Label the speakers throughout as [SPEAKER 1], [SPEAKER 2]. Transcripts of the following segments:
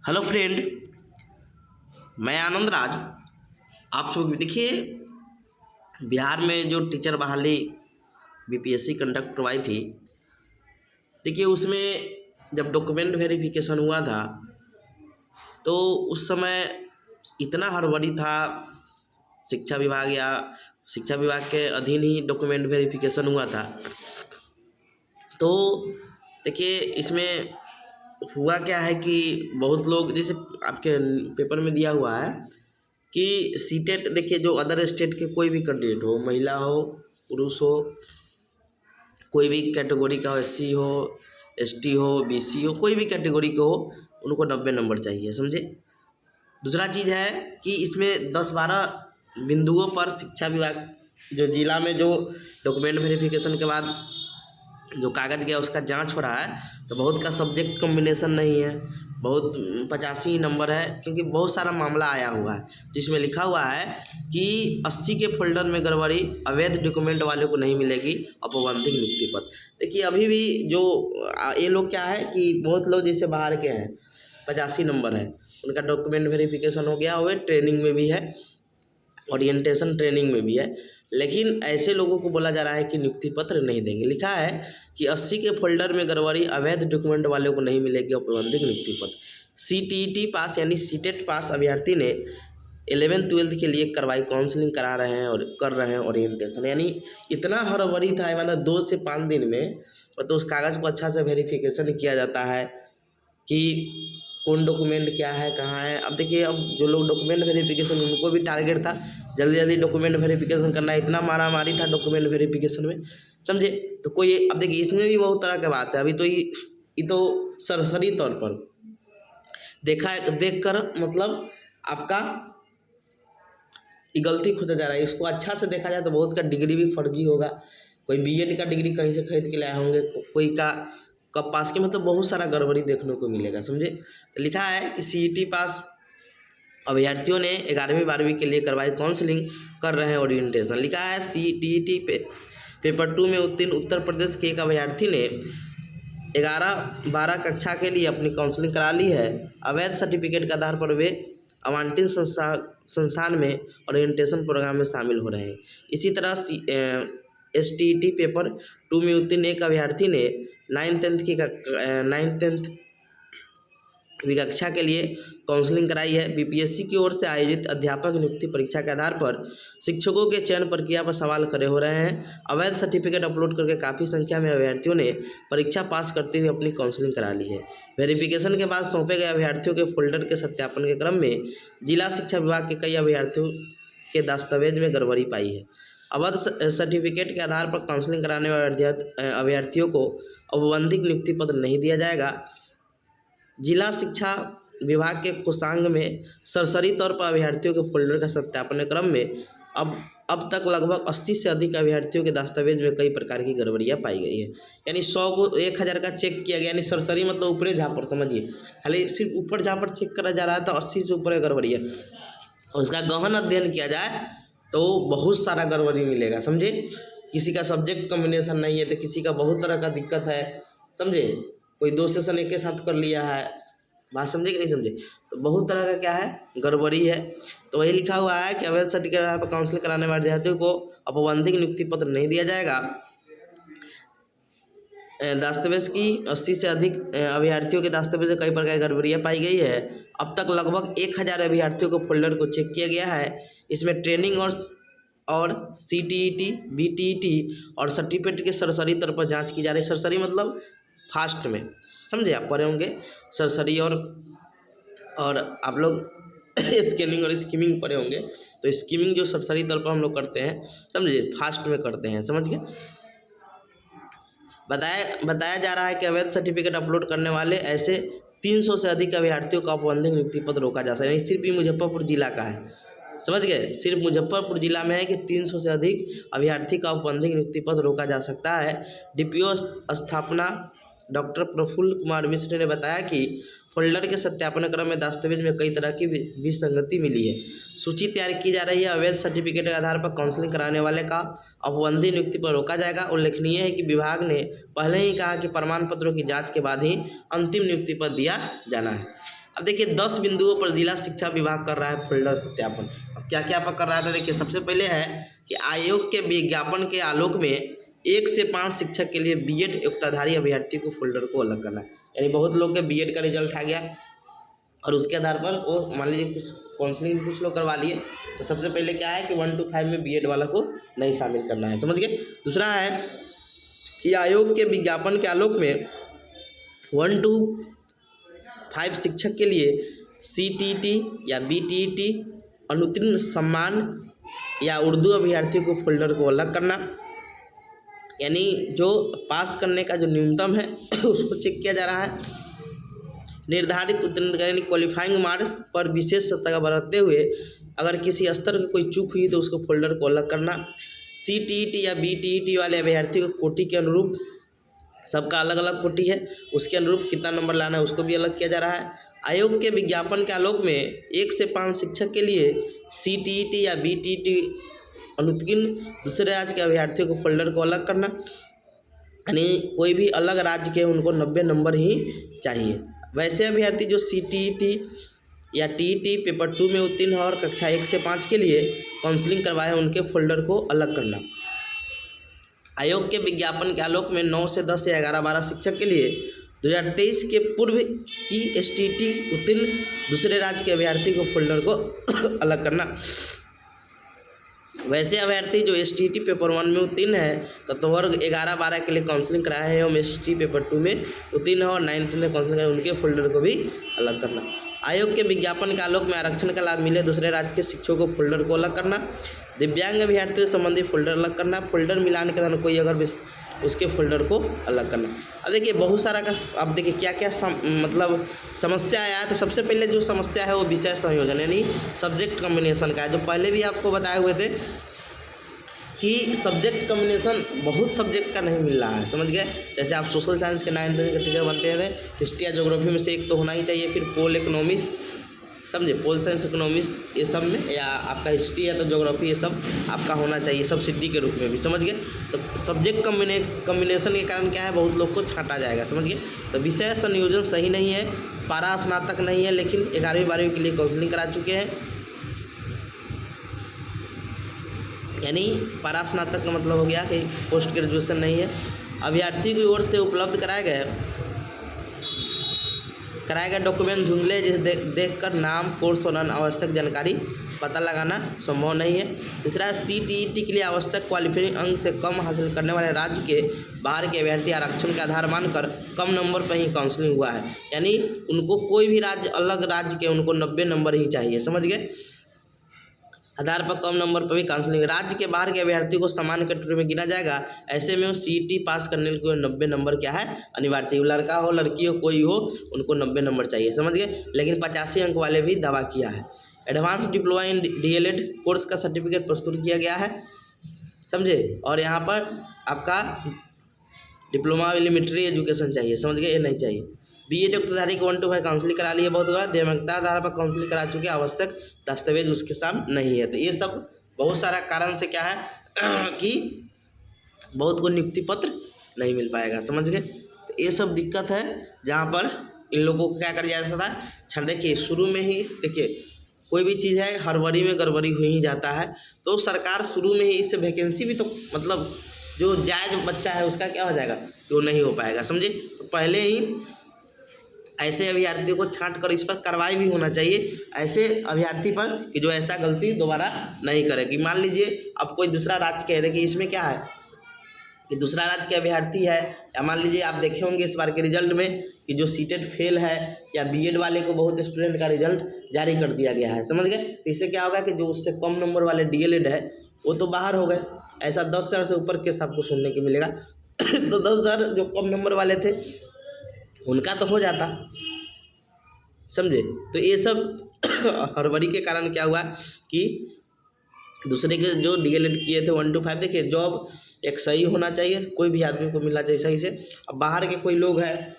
[SPEAKER 1] Hello friend, मैं आनंद राज। आप सब देखिए, बिहार में जो टीचर बहाली बीपीएससी कंडक्ट करवाई थी, देखिए उसमें जब डॉक्यूमेंट वेरिफिकेशन हुआ था तो उस समय इतना हड़बड़ी था। शिक्षा विभाग के अधीन ही डॉक्यूमेंट वेरिफिकेशन हुआ था। तो देखिए इसमें हुआ क्या है कि बहुत लोग, जैसे आपके पेपर में दिया हुआ है कि सीटेट, देखिए जो अदर स्टेट के कोई भी कैंडिडेट हो, महिला हो, पुरुष हो, कोई भी कैटेगरी का हो, एससी हो, एसटी हो, बीसी हो, कोई भी कैटेगरी के हो, उनको 90 नंबर चाहिए, समझे। दूसरा चीज़ है कि इसमें 10-12 बिंदुओं पर शिक्षा विभाग जो जिला में जो डॉक्यूमेंट वेरिफिकेशन के बाद जो कागज़ गया उसका जांच हो रहा है, तो बहुत का सब्जेक्ट कॉम्बिनेशन नहीं है, बहुत 85 नंबर है, क्योंकि बहुत सारा मामला आया हुआ है जिसमें लिखा हुआ है कि 80 के फोल्डर में गड़बड़ी, अवैध डॉक्यूमेंट वाले को नहीं मिलेगी औपबंधिक नियुक्ति पत्र। देखिए अभी भी जो ये लोग क्या है कि बहुत लोग जैसे बाहर के हैं, 85 नंबर है, उनका डॉक्यूमेंट वेरिफिकेशन हो गया, वो ट्रेनिंग में भी है, ओरिएंटेशन ट्रेनिंग में भी है, लेकिन ऐसे लोगों को बोला जा रहा है कि नियुक्ति पत्र नहीं देंगे। लिखा है कि 80 के फोल्डर में गड़बड़ी, अवैध डॉक्यूमेंट वालों को नहीं मिलेगी औपबंधिक नियुक्ति पत्र। सीटीईटी पास यानी सीटेट पास अभ्यर्थी ने 11th-12th के लिए करवाई काउंसलिंग करा रहे हैं और कर रहे हैं ओरिएंटेशन। यानी इतना हड़बड़ी था, मतलब 2 से 5 दिन में, तो उस कागज़ को अच्छा से वेरिफिकेशन किया जाता है कि कौन डॉक्यूमेंट क्या है, कहाँ है। अब देखिए, अब जो लोग डॉक्यूमेंट वेरिफिकेशन, उनको भी टारगेट था जल्दी जल्दी डॉक्यूमेंट वेरिफिकेशन करना, इतना मारामारी था डॉक्यूमेंट वेरिफिकेशन में, समझे। तो कोई, अब देखिए इसमें भी बहुत तरह की बात है। अभी तो ये तो सरसरी तौर पर देख कर मतलब आपका ये गलती खुदा जा रहा है। इसको अच्छा से देखा जाए तो बहुत का डिग्री भी फर्जी होगा। कोई बीएड का डिग्री कहीं से खरीद के लाए होंगे, कोई का कब पास के, मतलब बहुत सारा गड़बड़ी देखने को मिलेगा, समझे। तो लिखा है कि सीईटी पास अभ्यर्थियों ने 11वीं-12वीं के लिए करवाई काउंसलिंग कर रहे हैं ओरिएंटेशन। लिखा है सीटीईटी पेपर 2 में उत्तीर्ण उत्तर प्रदेश के एक अभ्यर्थी ने 11-12 कक्षा के लिए अपनी काउंसलिंग करा ली है। अवैध सर्टिफिकेट के आधार पर वे आवंटित संस्थान में ओरिएंटेशन प्रोग्राम में शामिल हो रहे हैं। इसी तरह एसटीईटी पेपर 2 में उत्तीर्ण एक अभ्यर्थी ने 9th-10th कक्षा के लिए काउंसलिंग कराई है। बीपीएससी की ओर से आयोजित अध्यापक नियुक्ति परीक्षा के आधार पर शिक्षकों के चयन प्रक्रिया पर सवाल खड़े हो रहे हैं। अवैध सर्टिफिकेट अपलोड करके काफ़ी संख्या में अभ्यर्थियों ने परीक्षा पास करते हुए अपनी काउंसलिंग करा ली है। वेरिफिकेशन के बाद सौंपे गए अभ्यर्थियों के फोल्डर के सत्यापन के क्रम में जिला शिक्षा विभाग के कई अभ्यर्थियों के दस्तावेज में गड़बड़ी पाई है। अवैध सर्टिफिकेट के आधार पर काउंसलिंग कराने वाले अभ्यर्थियों को औपबंधिक नियुक्ति पत्र नहीं दिया जाएगा। जिला शिक्षा विभाग के कोषांग में सरसरी तौर पर अभ्यर्थियों के फोल्डर का सत्यापन के क्रम में अब तक लगभग 80 से अधिक अभ्यर्थियों के दस्तावेज में कई प्रकार की गड़बड़ियाँ पाई गई है। यानी 100 को 1000 का चेक किया गया, यानी सरसरी मतलब ऊपरे झापर, समझिए, खाली सिर्फ ऊपर झापर चेक करा जा रहा है, तो 80 से ऊपर गड़बड़ी है। उसका गहन अध्ययन किया जाए तो बहुत सारा गड़बड़ी मिलेगा, समझे। किसी का सब्जेक्ट कॉम्बिनेशन नहीं है, तो किसी का बहुत तरह का दिक्कत है, समझे। कोई 2 सेशन एक के साथ कर लिया है, बात समझे कि नहीं समझे। तो बहुत तरह का क्या है, गड़बड़ी है। तो वही लिखा हुआ है कि अवैध सर्टिफिकेट के आधार पर काउंसलिंग कराने वाले अभ्यर्थियों को औपबंधिक नियुक्ति पत्र नहीं दिया जाएगा। दस्तावेज की 80 से अधिक अभ्यर्थियों के दस्तावेज में कई प्रकार की गड़बड़ियाँ पाई गई है। अब तक लगभग 1000 अभ्यर्थियों को फोल्डर को चेक किया गया है। इसमें ट्रेनिंग और सीटीईटी, बीटीईटी और सर्टिफिकेट के सरसरी तौर पर जांच की जा रही है। सरसरी मतलब फास्ट में, समझे, आप पढ़े होंगे सरसरी, और आप लोग स्कैनिंग और स्कीमिंग पढ़े होंगे। तो स्कीमिंग जो सरसरी तौर पर हम लोग करते हैं, समझिए, फास्ट में करते हैं, समझ गए। बताया जा रहा है कि अवैध सर्टिफिकेट अपलोड करने वाले ऐसे 300 से अधिक अभ्यर्थियों का औपबंधिक नियुक्ति पत्र रोका जा सकता है। सिर्फ ये मुजफ्फरपुर जिला का है, समझ गए, सिर्फ मुजफ्फरपुर जिला में है कि 300 से अधिक अभ्यर्थी का औपबंधिक नियुक्ति पत्र रोका जा सकता है। डीपीओ स्थापना डॉक्टर प्रफुल्ल कुमार मिश्र ने बताया कि फोल्डर के सत्यापन क्रम में दस्तावेज में कई तरह की विसंगति मिली है। सूची तैयार की जा रही है। अवैध सर्टिफिकेट के आधार पर काउंसलिंग कराने वाले का औपबंधिक नियुक्ति पर रोका जाएगा। उल्लेखनीय है कि विभाग ने पहले ही कहा कि प्रमाण पत्रों की जांच के बाद ही अंतिम नियुक्ति पर दिया जाना है। अब देखिए 10 बिंदुओं पर जिला शिक्षा विभाग कर रहा है फोल्डर सत्यापन। अब क्या क्या कर रहा है, तो देखिए सबसे पहले है कि आयोग के विज्ञापन के आलोक में 1 से 5 शिक्षक के लिए बीएड योग्यताधारी अभ्यर्थी को फोल्डर को अलग करना है। यानी बहुत लोग के बीएड का रिजल्ट आ गया और उसके आधार पर वो मान लीजिए कुछ काउंसलिंग कुछ लोग करवा लिए, तो सबसे पहले क्या है कि 1 to 5 में बीएड वाला को नहीं शामिल करना है, समझ गए। दूसरा है कि आयोग के विज्ञापन के आलोक में 1 to 5 शिक्षक के लिए सीटीटी या बीटीटी अनुत्तीर्ण सम्मान या उर्दू अभ्यर्थी को फोल्डर को अलग करना। यानी जो पास करने का जो न्यूनतम है उसको चेक किया जा रहा है। निर्धारित उत्तीर्ण यानी क्वालिफाइंग मार्क पर विशेष सतर्कता बरतते हुए अगर किसी स्तर की कोई चूक हुई तो उसको फोल्डर को अलग करना। सीटीईटी या बीटीईटी वाले अभ्यर्थी को कोटि के अनुरूप, सबका अलग अलग कोटि है, उसके अनुरूप कितना नंबर लाना है उसको भी अलग किया जा रहा है। आयोग के विज्ञापन के आलोक में 1 से 5 शिक्षक के लिए सीटीईटी या बीटीईटी अनुत्तीर्ण दूसरे राज्य के अभ्यर्थियों को फोल्डर को अलग करना। यानी कोई भी अलग राज्य के उनको 90 नंबर ही चाहिए। वैसे अभ्यर्थी जो सीटीईटी या टीईटी पेपर 2 में उत्तीर्ण है और कक्षा 1 से 5 के लिए काउंसलिंग करवाए उनके फोल्डर को अलग करना। आयोग के विज्ञापन के आलोक में 9 से 10 या 11-12 शिक्षक के लिए 2023 के पूर्व की एसटीटी उत्तीर्ण दूसरे राज्य के अभ्यर्थी को फोल्डर को अलग करना। वैसे अभ्यर्थी जो एसटीटी पेपर 1 में उत्तीर्ण है तथा वर्ग 11-12 के लिए काउंसलिंग कराया है एवं एसटीटी पेपर 2 में उत्तीर्ण है और 9th में काउंसलिंग कराया उनके फोल्डर को भी अलग करना। आयोग के विज्ञापन के आलोक में आरक्षण का लाभ मिले दूसरे राज्य के शिक्षकों को फोल्डर को अलग करना। दिव्यांग अभ्यर्थियों से संबंधित फोल्डर अलग करना। फोल्डर मिलाने के दौरान कोई अगर उसके फोल्डर को अलग करना। अब देखिए बहुत सारा का, अब देखिए क्या क्या मतलब समस्या आया है। तो सबसे पहले जो समस्या है वो विषय संयोजन यानी सब्जेक्ट कम्बिनेशन का है, जो पहले भी आपको बताए हुए थे कि सब्जेक्ट कम्बिनेशन बहुत सब्जेक्ट का नहीं मिल रहा है, समझ गए। जैसे आप सोशल साइंस के 9th के टीचर बनते हैं, हिस्ट्री या ज्योग्राफी में से एक तो होना ही चाहिए, फिर पोल इकोनॉमिक्स, समझे, पोल साइंस इकोनॉमिक्स ये सब में, या आपका हिस्ट्री या तो ज्योग्राफी ये सब आपका होना चाहिए सब्सिडी के रूप में भी, समझ गए। तो सब्जेक्ट कम्बिनेशन के कारण क्या है बहुत लोग को छांटा जाएगा, समझ गए। तो विषय संयोजन सही नहीं है, पारा स्नातक नहीं है, लेकिन 11वीं-12वीं के लिए काउंसलिंग करा चुके हैं। यानी पारा स्नातक का मतलब हो गया कि पोस्ट ग्रेजुएशन नहीं है। अभ्यर्थी की ओर से उपलब्ध कराए गए डॉक्यूमेंट धुंधले जिसे देखकर नाम, कोर्स और अनावश्यक जानकारी पता लगाना संभव नहीं है। तीसरा, सीटीईटी के लिए आवश्यक क्वालिफाइंग अंक से कम हासिल करने वाले राज्य के बाहर के अभ्यर्थी आरक्षण का आधार मानकर कम नंबर पर ही काउंसलिंग हुआ है। यानी उनको कोई भी राज्य, अलग राज्य के उनको 90 नंबर ही चाहिए, समझ गए। आधार पर कम नंबर पर भी काउंसलिंग। राज्य के बाहर के अभ्यर्थी को समान कैटेगरी में गिना जाएगा। ऐसे में वो सीईटी पास करने के लिए 90 नंबर क्या है अनिवार्य चाहिए। लड़का हो लड़की हो कोई हो उनको 90 नंबर चाहिए, समझ गए। लेकिन 85 अंक वाले भी दावा किया है। Advance diploma in DElEd course का सर्टिफिकेट प्रस्तुत किया गया है, समझे। और यहाँ पर आपका डिप्लोमा एलिमेंट्री एजुकेशन चाहिए, समझ गए, ये नहीं चाहिए। बीएड योग्यताधारी को 1 to 5 काउंसलिंग करा लिए बहुत बड़ा, दिव्यांगता आधार पर काउंसलिंग करा चुके, आवश्यक दस्तावेज उसके साथ नहीं है। तो ये सब बहुत सारा कारण से क्या है कि बहुत को नियुक्ति पत्र नहीं मिल पाएगा, समझ गए। तो ये सब दिक्कत है जहाँ पर इन लोगों को क्या कर जा सकता है। अच्छा देखिए शुरू में ही देखिए कोई भी चीज़ है हड़बड़ी में गड़बड़ी हो ही जाता है। तो सरकार शुरू में ही इससे वैकेंसी भी तो मतलब जो जायज़ बच्चा है उसका क्या हो जाएगा, वो नहीं हो पाएगा, समझे। तो पहले ही ऐसे अभ्यर्थियों को छांट कर इस पर कार्रवाई भी होना चाहिए ऐसे अभ्यर्थी पर कि जो ऐसा गलती दोबारा नहीं करेगी। मान लीजिए अब कोई दूसरा राज्य के है, देखिए इसमें क्या है कि दूसरा राज्य के अभ्यर्थी है, या मान लीजिए आप देखे होंगे इस बार के रिजल्ट में कि जो सीटेट फेल है या बीएड वाले को बहुत स्टूडेंट का रिजल्ट जारी कर दिया गया है, समझ गए। तो इससे क्या होगा कि जो उससे कम नंबर वाले डीएलएड है वो तो बाहर हो गए। ऐसा 10,000 से ऊपर केस आपको सुनने को मिलेगा। तो 10,000 जो कम नंबर वाले थे उनका तो हो जाता, समझे। तो ये सब हड़बड़ी के कारण क्या हुआ कि दूसरे के जो डीएलएड किए थे 1 to 5, देखिए जॉब एक सही होना चाहिए, कोई भी आदमी को मिलना चाहिए सही से। अब बाहर के कोई लोग हैं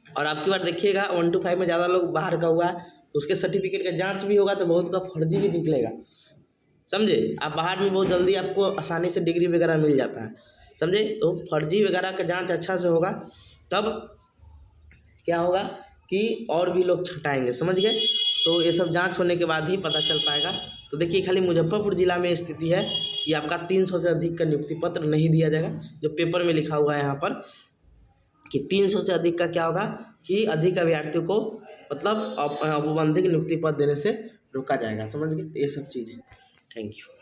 [SPEAKER 1] और आपकी बार देखिएगा 1 to 5 में ज़्यादा लोग बाहर का हुआ है, उसके सर्टिफिकेट का जांच भी होगा तो बहुत का फर्जी भी निकलेगा, समझे। आप बाहर में बहुत जल्दी आपको आसानी से डिग्री वगैरह मिल जाता है, समझे। तो फर्जी वगैरह का जाँच अच्छा से होगा तब क्या होगा कि और भी लोग छँटाएँगे, समझ गए। तो ये सब जांच होने के बाद ही पता चल पाएगा। तो देखिए खाली मुजफ्फरपुर ज़िला में स्थिति है कि आपका 300 से अधिक का नियुक्ति पत्र नहीं दिया जाएगा। जो पेपर में लिखा हुआ है यहाँ पर कि 300 से अधिक का क्या होगा कि अधिक अभ्यर्थियों को मतलब औपबंधिक नियुक्ति पत्र देने से रोका जाएगा, समझ गए। ये सब चीज़ है। Thank you.